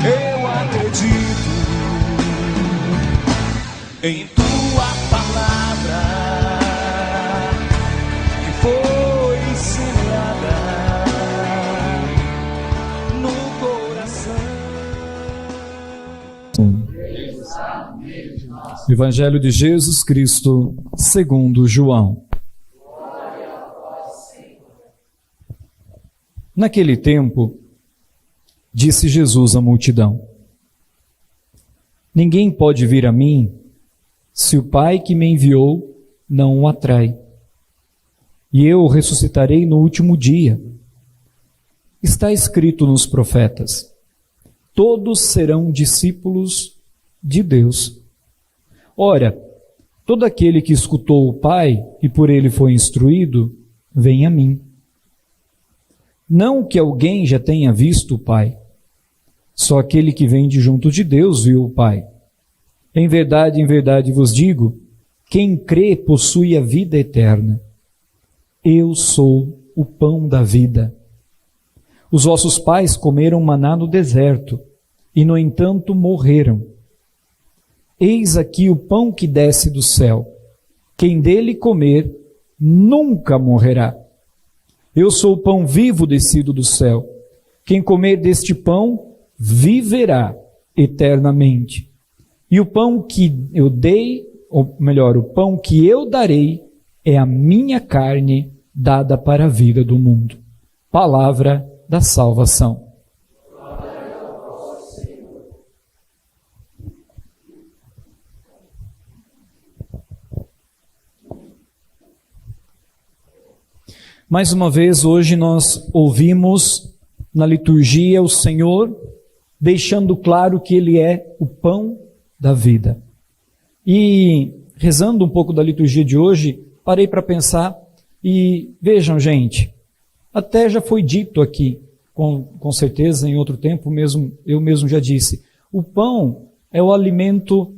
Eu acredito em tua palavra que foi semeada no coração. Evangelho de Jesus Cristo, segundo João. Naquele tempo, disse Jesus à multidão: ninguém pode vir a mim se o Pai que me enviou não o atrai. E eu o ressuscitarei no último dia. Está escrito nos profetas: todos serão discípulos de Deus. Ora, todo aquele que escutou o Pai e por ele foi instruído, vem a mim. Não que alguém já tenha visto o Pai, só aquele que vem de junto de Deus viu o Pai. Em verdade vos digo, quem crê possui a vida eterna. Eu sou o pão da vida. Os vossos pais comeram maná no deserto, e no entanto morreram. Eis aqui o pão que desce do céu. Quem dele comer, nunca morrerá. Eu sou o pão vivo descido do céu. Quem comer deste pão, viverá eternamente. E o pão que eu dei, ou melhor, o pão que eu darei, é a minha carne dada para a vida do mundo. Palavra da salvação. Mais uma vez, hoje nós ouvimos na liturgia o Senhor deixando claro que Ele é o pão da vida. E rezando um pouco da liturgia de hoje, parei para pensar e vejam, gente, até já foi dito aqui, com certeza em outro tempo, eu mesmo já disse, o pão é o alimento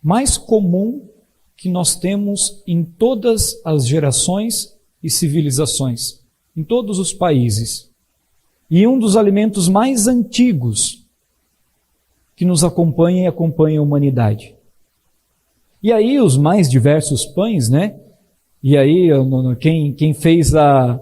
mais comum que nós temos em todas as gerações e civilizações, em todos os países. E um dos alimentos mais antigos que nos acompanha e acompanha a humanidade. E aí os mais diversos pães, né? E aí quem fez a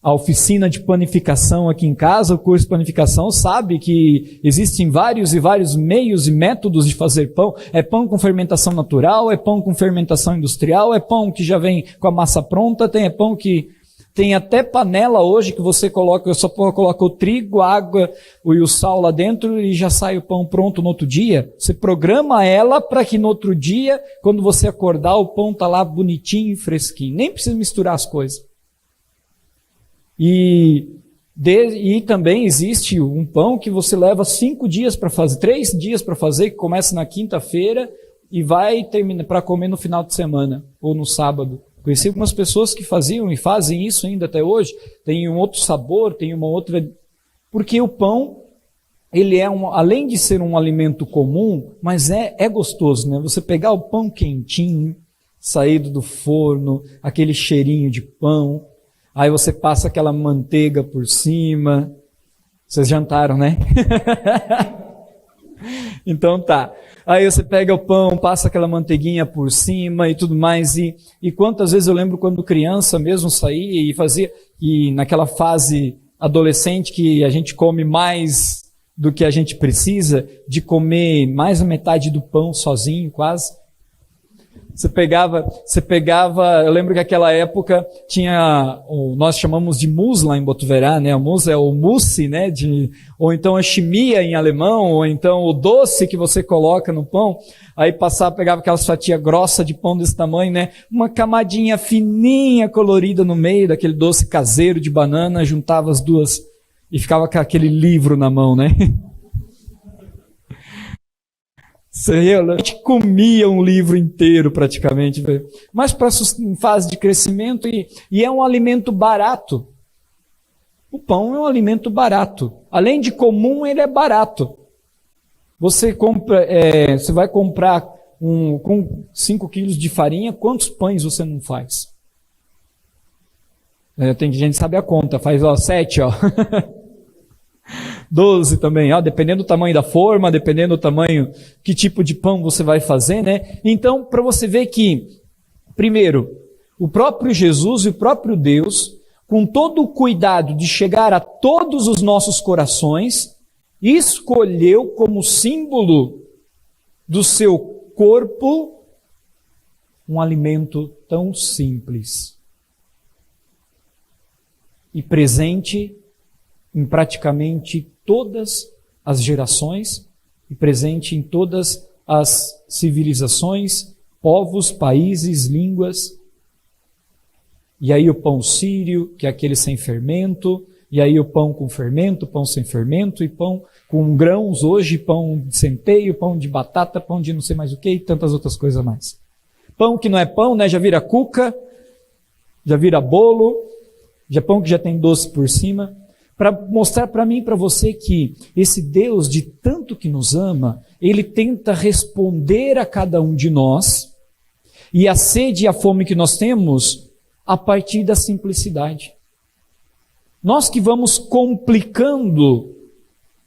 oficina de panificação aqui em casa, o curso de panificação, sabe que existem vários e vários meios e métodos de fazer pão. É pão com fermentação natural, é pão com fermentação industrial, é pão que já vem com a massa pronta, é pão que tem até panela hoje que você coloca, só coloca o trigo, a água e o sal lá dentro e já sai o pão pronto no outro dia. Você programa ela para que no outro dia, quando você acordar, o pão está lá bonitinho e fresquinho. Nem precisa misturar as coisas. E também existe um pão que você leva 5 dias para fazer, 3 dias para fazer, que começa na quinta-feira e vai terminar para comer no final de semana ou no sábado. Conheci algumas pessoas que faziam e fazem isso ainda até hoje. Tem um outro sabor, tem uma outra... Porque o pão, ele é além de ser um alimento comum, mas é gostoso, né? Você pegar o pão quentinho, saído do forno, aquele cheirinho de pão, aí você passa aquela manteiga por cima. Vocês jantaram, né? Então tá. Aí você pega o pão, passa aquela manteiguinha por cima e tudo mais. E quantas vezes eu lembro quando criança mesmo saía e fazia, e naquela fase adolescente que a gente come mais do que a gente precisa, de comer mais a metade do pão sozinho quase. Você pegava, eu lembro que naquela época tinha, nós chamamos de mousse lá em Botuverá, né? O mousse é o mousse, né? Ou então a chimia em alemão, ou então o doce que você coloca no pão. Aí pegava aquelas fatias grossas de pão desse tamanho, né? Uma camadinha fininha, colorida no meio daquele doce caseiro de banana, juntava as duas e ficava com aquele livro na mão, né? A gente comia um livro inteiro praticamente, mas para fase de crescimento e é um alimento barato. O pão é um alimento barato. Além de comum, ele é barato. Você vai comprar com 5 quilos de farinha, quantos pães você não faz? Tem gente que sabe a conta, faz 7, 12 também, dependendo do tamanho da forma, dependendo do tamanho, que tipo de pão você vai fazer, né? Então, para você ver que, primeiro, o próprio Jesus e o próprio Deus, com todo o cuidado de chegar a todos os nossos corações, escolheu como símbolo do seu corpo um alimento tão simples e presente em praticamente todas as gerações e presente em todas as civilizações, povos, países, línguas. E aí o pão sírio, que é aquele sem fermento, e aí o pão com fermento, pão sem fermento, e pão com grãos hoje, pão de centeio, pão de batata, pão de não sei mais o que, e tantas outras coisas mais. Pão que não é pão, né? Já vira cuca, já vira bolo, já pão que já tem doce por cima, para mostrar para mim e para você que esse Deus, de tanto que nos ama, Ele tenta responder a cada um de nós, e a sede e a fome que nós temos, a partir da simplicidade. Nós que vamos complicando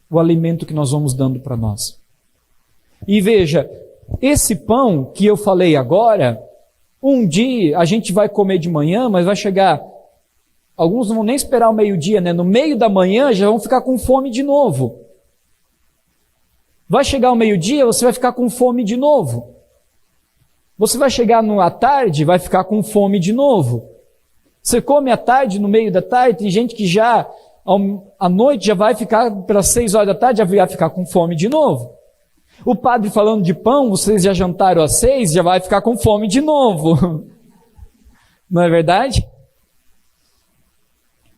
o alimento que nós vamos dando para nós. E veja, esse pão que eu falei agora, um dia a gente vai comer de manhã, mas vai chegar, alguns não vão nem esperar o meio-dia, né? No meio da manhã já vão ficar com fome de novo. Vai chegar o meio-dia, você vai ficar com fome de novo. Você vai chegar à tarde, vai ficar com fome de novo. Você come à tarde, no meio da tarde, tem gente que já, à noite, já vai ficar, pelas 6 horas da tarde, já vai ficar com fome de novo. O padre falando de pão, vocês já jantaram às 6, já vai ficar com fome de novo. Não é verdade?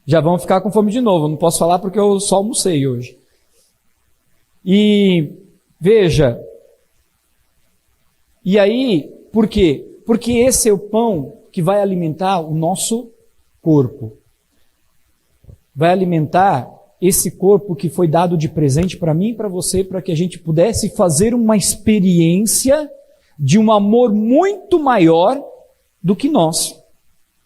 Já vão ficar com fome de novo. Eu não posso falar porque eu só almocei hoje. E, veja, e aí, por quê? Porque esse é o pão que vai alimentar o nosso corpo. Vai alimentar esse corpo que foi dado de presente para mim e para você, para que a gente pudesse fazer uma experiência de um amor muito maior do que nós.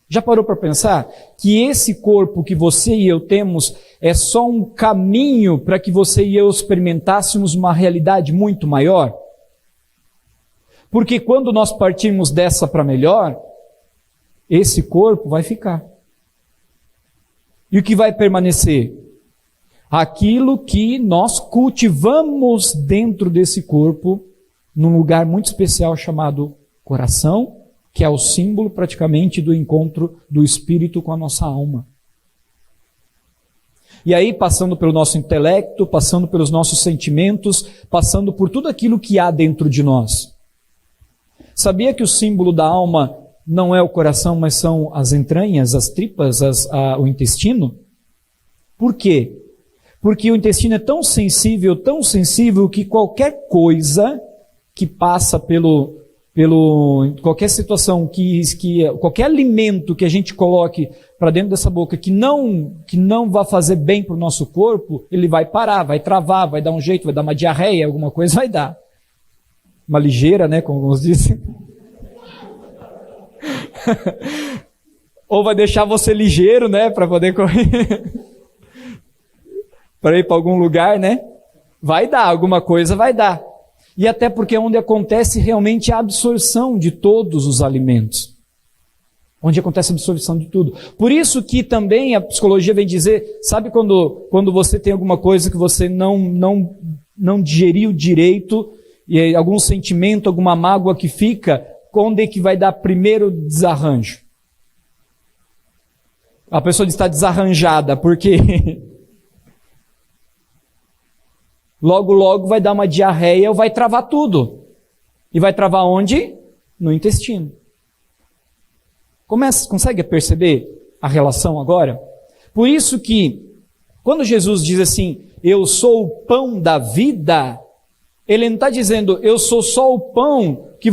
Já parou para pensar que esse corpo que você e eu temos é só um caminho para que você e eu experimentássemos uma realidade muito maior? Porque quando nós partirmos dessa para melhor, esse corpo vai ficar. E o que vai permanecer? Aquilo que nós cultivamos dentro desse corpo, num lugar muito especial chamado coração, que é o símbolo praticamente do encontro do espírito com a nossa alma. E aí, passando pelo nosso intelecto, passando pelos nossos sentimentos, passando por tudo aquilo que há dentro de nós. Sabia que o símbolo da alma não é o coração, mas são as entranhas, as tripas, o intestino? Por quê? Porque o intestino é tão sensível que qualquer coisa que passa qualquer situação, qualquer alimento que a gente coloque para dentro dessa boca que não vai fazer bem para o nosso corpo, ele vai parar, vai travar, vai dar um jeito, vai dar uma diarreia, alguma coisa vai dar. Uma ligeira, né, como alguns dizem. Ou vai deixar você ligeiro, né, para poder correr. Para ir para algum lugar, né? Vai dar, alguma coisa vai dar. E até porque é onde acontece realmente a absorção de todos os alimentos. Onde acontece a absorção de tudo. Por isso que também a psicologia vem dizer, sabe quando você tem alguma coisa que você não digeriu direito, e algum sentimento, alguma mágoa que fica, onde é que vai dar primeiro desarranjo? A pessoa está desarranjada, porque logo vai dar uma diarreia ou vai travar tudo. E vai travar onde? No intestino. Consegue perceber a relação agora? Por isso que, quando Jesus diz assim, eu sou o pão da vida, ele não está dizendo, eu sou só o pão que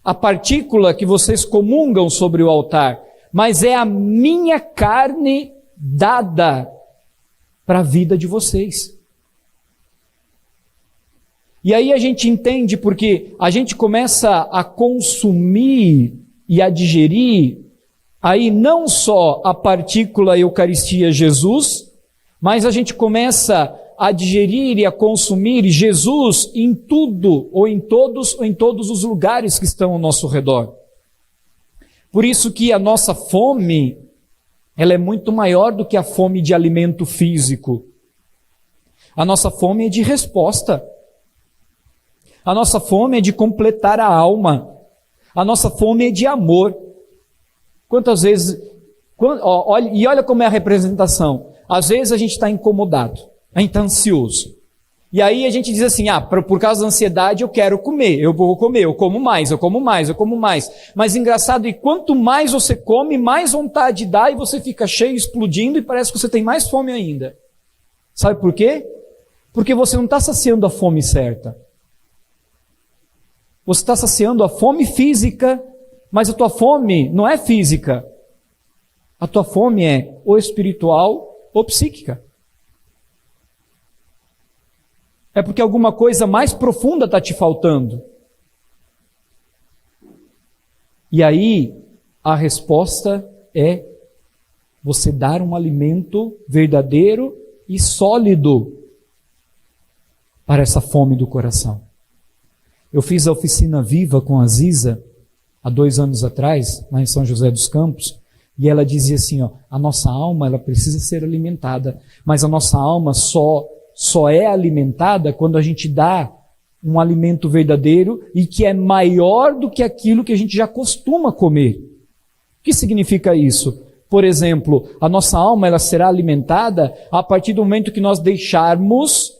a partícula que vocês comungam sobre o altar, mas é a minha carne dada para a vida de vocês. E aí a gente entende porque a gente começa a consumir e a digerir aí não só a partícula Eucaristia Jesus, mais a gente começa a digerir e a consumir Jesus em tudo, ou em todos os lugares que estão ao nosso redor. Por isso que a nossa fome, ela é muito maior do que a fome de alimento físico. A nossa fome é de resposta. A nossa fome é de completar a alma. A nossa fome é de amor. Quantas vezes... olha como é a representação. Às vezes a gente está incomodado, a gente está ansioso. E aí a gente diz assim, por causa da ansiedade eu quero comer, eu vou comer, eu como mais, eu como mais, eu como mais. Mas engraçado, e quanto mais você come, mais vontade dá e você fica cheio, explodindo e parece que você tem mais fome ainda. Sabe por quê? Porque você não está saciando a fome certa. Você está saciando a fome física, mas a tua fome não é física. A tua fome é ou espiritual ou psíquica. É porque alguma coisa mais profunda está te faltando. E aí, a resposta é você dar um alimento verdadeiro e sólido para essa fome do coração. Eu fiz a oficina viva com a Ziza, há 2 anos atrás, lá em São José dos Campos, e ela dizia assim, a nossa alma ela precisa ser alimentada, mas a nossa alma só é alimentada quando a gente dá um alimento verdadeiro e que é maior do que aquilo que a gente já costuma comer. O que significa isso? Por exemplo, a nossa alma ela será alimentada a partir do momento que nós deixarmos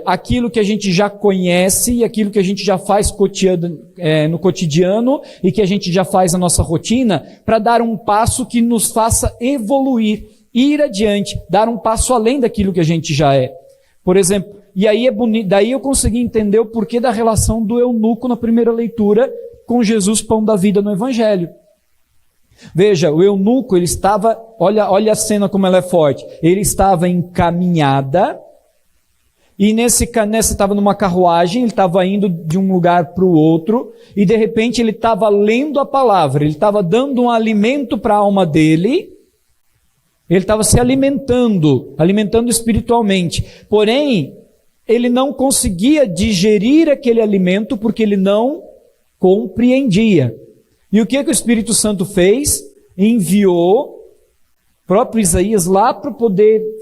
aquilo que a gente já conhece e aquilo que a gente já faz no cotidiano e que a gente já faz na nossa rotina, para dar um passo que nos faça evoluir, ir adiante, dar um passo além daquilo que a gente já é. Por exemplo, e aí é bonito, daí eu consegui entender o porquê da relação do eunuco na primeira leitura com Jesus, pão da vida no Evangelho. Veja, o eunuco, ele estava, olha a cena como ela é forte, ele estava em caminhada. E estava numa carruagem, ele estava indo de um lugar para o outro, e de repente ele estava lendo a palavra, ele estava dando um alimento para a alma dele, ele estava se alimentando espiritualmente. Porém, ele não conseguia digerir aquele alimento porque ele não compreendia. E o que o Espírito Santo fez? Enviou próprio Isaías lá para poder,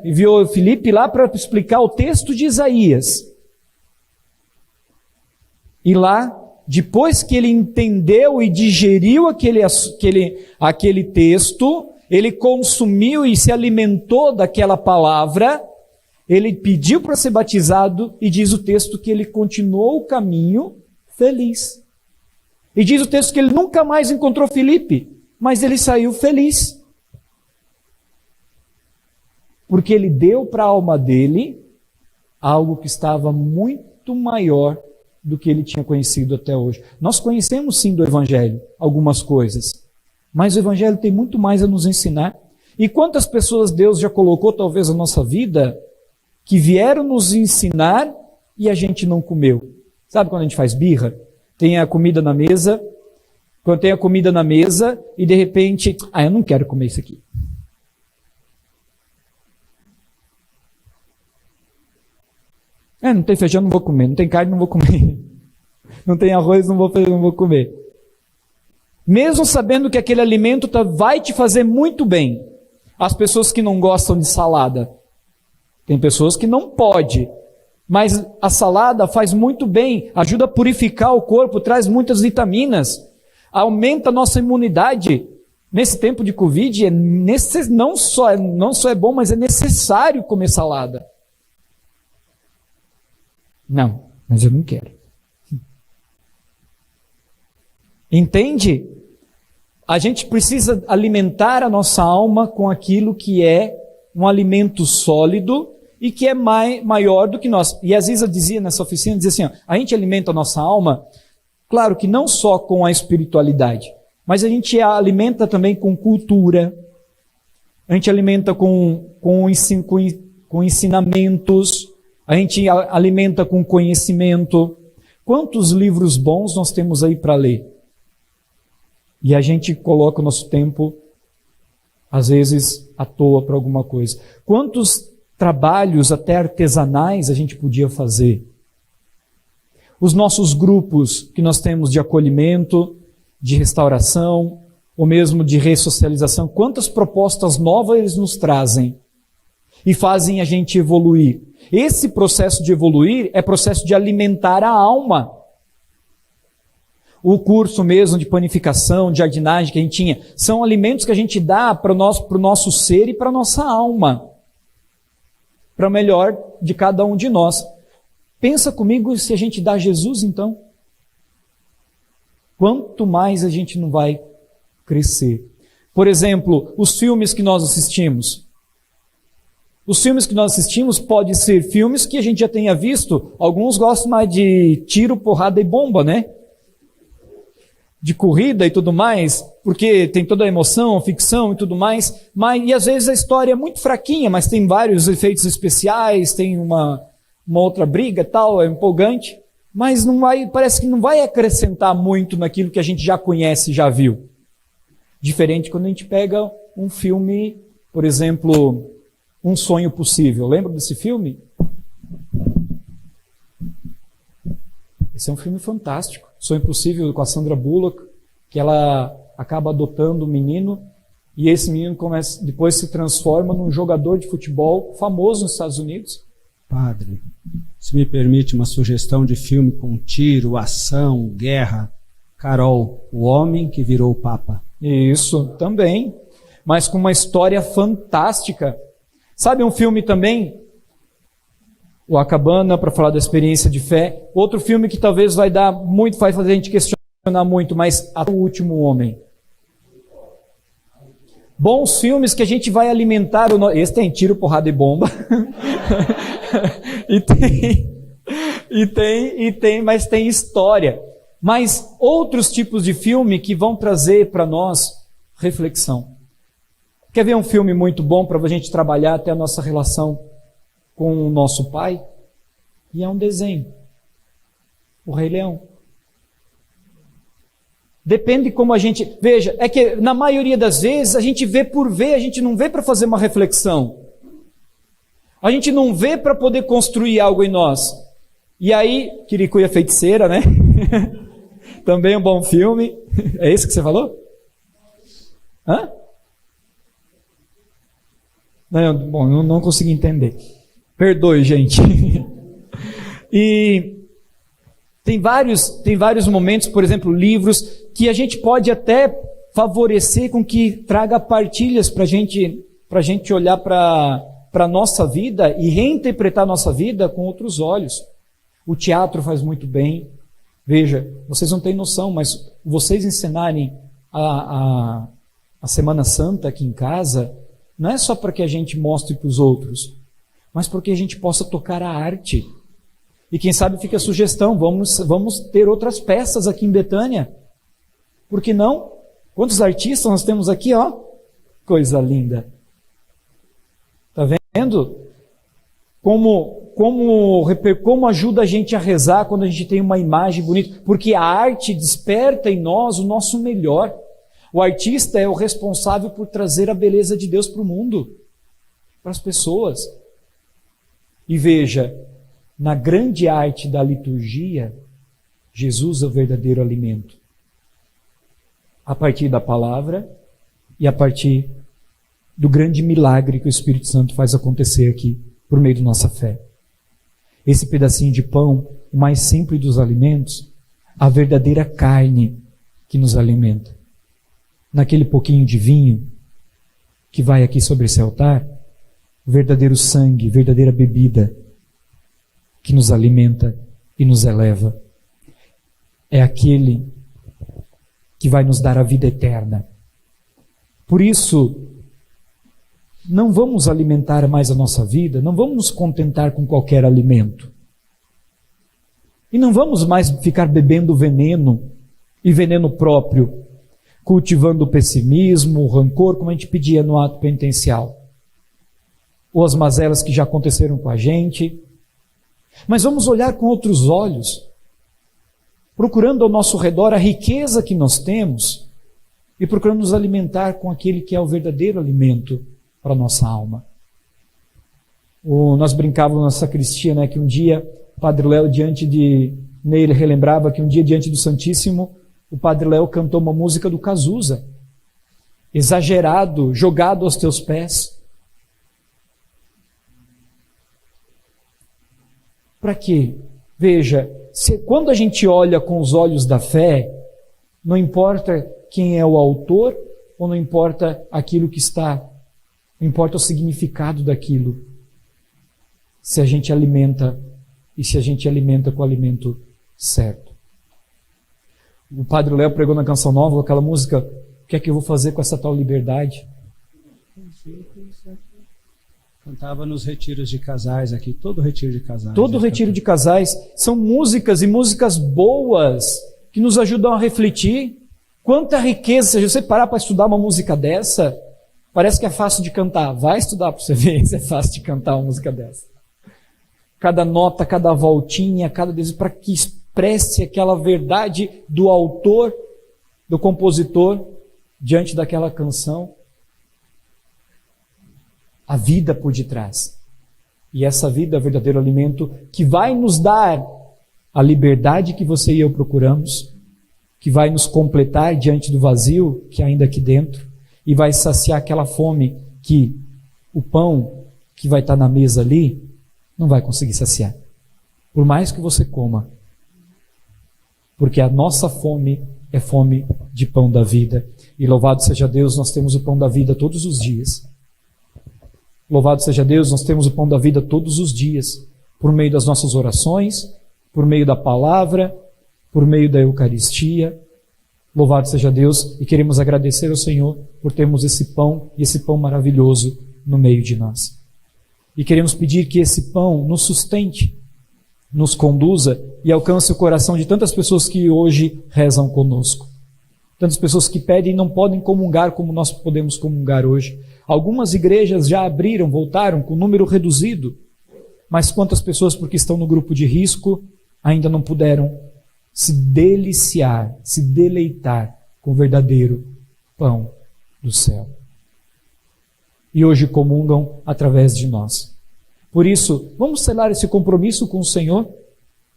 enviou Filipe lá para explicar o texto de Isaías. E lá, depois que ele entendeu e digeriu aquele texto, ele consumiu e se alimentou daquela palavra, ele pediu para ser batizado e diz o texto que ele continuou o caminho feliz. E diz o texto que ele nunca mais encontrou Filipe, mas ele saiu feliz. Porque ele deu para a alma dele algo que estava muito maior do que ele tinha conhecido até hoje. Nós conhecemos sim do Evangelho algumas coisas, mas o Evangelho tem muito mais a nos ensinar. E quantas pessoas Deus já colocou talvez na nossa vida que vieram nos ensinar e a gente não comeu. Sabe quando a gente faz birra? Tem a comida na mesa, quando tem a comida na mesa e de repente, eu não quero comer isso aqui. Não tem feijão, não vou comer. Não tem carne, não vou comer. Não tem arroz, não vou comer. Mesmo sabendo que aquele alimento vai te fazer muito bem. As pessoas que não gostam de salada. Tem pessoas que não podem. Mas a salada faz muito bem. Ajuda a purificar o corpo, traz muitas vitaminas. Aumenta a nossa imunidade. Nesse tempo de Covid, não só é bom, mas é necessário comer salada. Não, mas eu não quero. Entende? A gente precisa alimentar a nossa alma com aquilo que é um alimento sólido e que é maior do que nós. E a Ziza dizia nessa oficina, dizia assim, a gente alimenta a nossa alma, claro que não só com a espiritualidade, mas a gente alimenta também com cultura, a gente alimenta com ensinamentos, a gente alimenta com conhecimento. Quantos livros bons nós temos aí para ler? E a gente coloca o nosso tempo às vezes à toa para alguma coisa. Quantos trabalhos até artesanais a gente podia fazer? Os nossos grupos que nós temos de acolhimento, de restauração, ou mesmo de ressocialização, quantas propostas novas eles nos trazem e fazem a gente evoluir. Esse processo de evoluir é processo de alimentar a alma. O curso mesmo de panificação, de jardinagem que a gente tinha, são alimentos que a gente dá para o nosso ser e para a nossa alma, para o melhor de cada um de nós. Pensa comigo se a gente dá Jesus, então. Quanto mais a gente não vai crescer. Por exemplo, os filmes que nós assistimos. Os filmes que nós assistimos podem ser filmes que a gente já tenha visto. Alguns gostam mais de tiro, porrada e bomba, né? De corrida e tudo mais, porque tem toda a emoção, ficção e tudo mais. E às vezes a história é muito fraquinha, mas tem vários efeitos especiais, tem uma outra briga e tal, é empolgante. Mas não vai, parece que não vai acrescentar muito naquilo que a gente já conhece, já viu. Diferente quando a gente pega um filme, por exemplo, Um Sonho Possível. Lembra desse filme? Esse é um filme fantástico. Sonho Possível com a Sandra Bullock, que ela acaba adotando um menino, e esse menino depois se transforma num jogador de futebol famoso nos Estados Unidos. Padre, se me permite uma sugestão de filme com tiro, ação, guerra. Carol, o homem que virou o Papa. Isso, também. Mas com uma história fantástica. Sabe um filme também? O A Cabana, para falar da experiência de fé. Outro filme que talvez vai fazer a gente questionar muito, mas O Último Homem. Bons filmes que a gente vai alimentar Esse tem tiro, porrada e bomba. Mas tem história. Mas outros tipos de filme que vão trazer para nós reflexão. Quer ver um filme muito bom para a gente trabalhar até a nossa relação com o nosso pai? E é um desenho. O Rei Leão. Depende como a gente... Veja, é que na maioria das vezes a gente vê por ver, a gente não vê para fazer uma reflexão. A gente não vê para poder construir algo em nós. E aí, Quirico e a Feiticeira, né? Também um bom filme. É esse que você falou? Hã? Bom, eu não consegui entender. Perdoe, gente. E tem vários momentos, por exemplo, livros, que a gente pode até favorecer com que traga partilhas para a gente olhar para a nossa vida e reinterpretar a nossa vida com outros olhos. O teatro faz muito bem. Veja, vocês não têm noção, mas vocês ensinarem a Semana Santa aqui em casa, não é só para que a gente mostre para os outros, mas para que a gente possa tocar a arte. E quem sabe fica a sugestão, vamos ter outras peças aqui em Betânia. Por que não? Quantos artistas nós temos aqui, ó? Coisa linda. Tá vendo? Como ajuda a gente a rezar quando a gente tem uma imagem bonita? Porque a arte desperta em nós o nosso melhor. O artista é o responsável por trazer a beleza de Deus para o mundo, para as pessoas. E veja, na grande arte da liturgia, Jesus é o verdadeiro alimento. A partir da palavra e a partir do grande milagre que o Espírito Santo faz acontecer aqui, por meio da nossa fé. Esse pedacinho de pão, o mais simples dos alimentos, a verdadeira carne que nos alimenta. Naquele pouquinho de vinho que vai aqui sobre esse altar, o verdadeiro sangue, verdadeira bebida que nos alimenta e nos eleva. É aquele que vai nos dar a vida eterna. Por isso, não vamos alimentar mais a nossa vida, não vamos nos contentar com qualquer alimento. E não vamos mais ficar bebendo veneno e veneno próprio, cultivando o pessimismo, o rancor, como a gente pedia no ato penitencial. Ou as mazelas que já aconteceram com a gente. Mas vamos olhar com outros olhos, procurando ao nosso redor a riqueza que nós temos, e procuramos nos alimentar com aquele que é o verdadeiro alimento para a nossa alma. Nós brincávamos na sacristia, né, que um dia o Padre Léo, ele relembrava que um dia diante do Santíssimo, o Padre Léo cantou uma música do Cazuza, exagerado, jogado aos teus pés. Para quê? Veja, quando a gente olha com os olhos da fé, não importa quem é o autor, ou não importa aquilo que está, não importa o significado daquilo, se a gente alimenta, e se a gente alimenta com o alimento certo. O Padre Léo pregou na Canção Nova aquela música, o que é que eu vou fazer com essa tal liberdade? Cantava nos retiros de casais aqui, todo retiro de casais. Todo retiro de casais. São músicas e músicas boas que nos ajudam a refletir. Quanta riqueza, se você parar para estudar uma música dessa, parece que é fácil de cantar. Vai estudar para você ver se é fácil de cantar uma música dessa. Cada nota, cada voltinha, cada desejo, para que expresse aquela verdade do autor, do compositor, diante daquela canção. A vida por detrás. E essa vida é o verdadeiro alimento que vai nos dar a liberdade que você e eu procuramos, que vai nos completar diante do vazio que há ainda aqui dentro, e vai saciar aquela fome que o pão que vai estar na mesa ali não vai conseguir saciar. Por mais que você coma. Porque a nossa fome é fome de pão da vida. E louvado seja Deus, nós temos o pão da vida todos os dias. Louvado seja Deus, nós temos o pão da vida todos os dias, por meio das nossas orações, por meio da palavra, por meio da Eucaristia. Louvado seja Deus, e queremos agradecer ao Senhor por termos esse pão, e esse pão maravilhoso no meio de nós. E queremos pedir que esse pão nos sustente, nos conduza e alcance o coração de tantas pessoas que hoje rezam conosco. Tantas pessoas que pedem e não podem comungar como nós podemos comungar hoje. Algumas igrejas já abriram, voltaram com número reduzido, mas quantas pessoas, porque estão no grupo de risco, ainda não puderam se deliciar, se deleitar com o verdadeiro pão do céu. E hoje comungam através de nós. Por isso, vamos selar esse compromisso com o Senhor,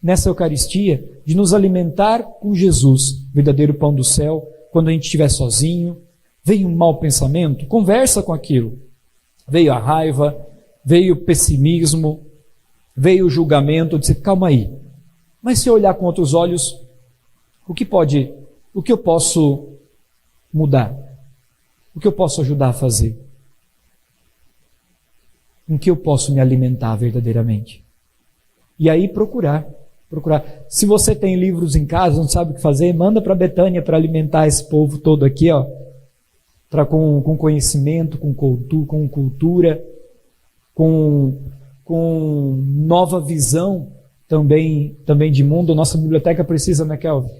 nessa Eucaristia, de nos alimentar com Jesus, verdadeiro pão do céu, quando a gente estiver sozinho. Veio um mau pensamento, conversa com aquilo. Veio a raiva, veio o pessimismo, veio o julgamento, disse, calma aí. Mas se eu olhar com outros olhos, o que eu posso mudar? O que eu posso ajudar a fazer? Em que eu posso me alimentar verdadeiramente? E aí procurar. Se você tem livros em casa, não sabe o que fazer, manda para Betânia para alimentar esse povo todo aqui, ó. Com conhecimento, com cultura, com nova visão também de mundo. Nossa biblioteca precisa, né, Kelvin?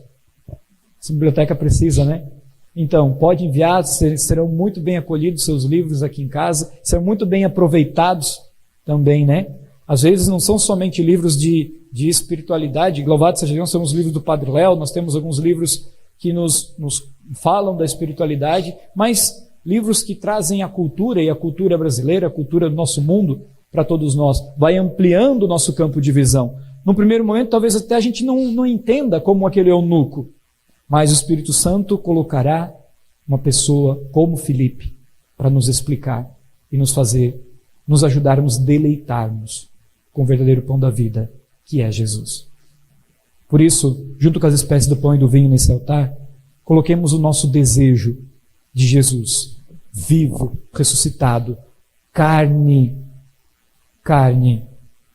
Essa biblioteca precisa, né? Então, pode enviar, serão muito bem acolhidos seus livros aqui em casa, serão muito bem aproveitados também, né? Às vezes não são somente livros de espiritualidade, louvado seja Deus, temos livros do Padre Léo, nós temos alguns livros que nos falam da espiritualidade, mas livros que trazem a cultura, e a cultura brasileira, a cultura do nosso mundo, para todos nós, vai ampliando o nosso campo de visão. No primeiro momento, talvez até a gente não entenda como aquele eunuco, mas o Espírito Santo colocará uma pessoa como Filipe para nos explicar e nos ajudar a nos deleitarmos com o verdadeiro pão da vida, que é Jesus. Por isso, junto com as espécies do pão e do vinho nesse altar, coloquemos o nosso desejo de Jesus, vivo, ressuscitado, carne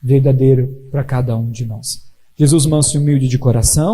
verdadeiro para cada um de nós. Jesus manso e humilde de coração,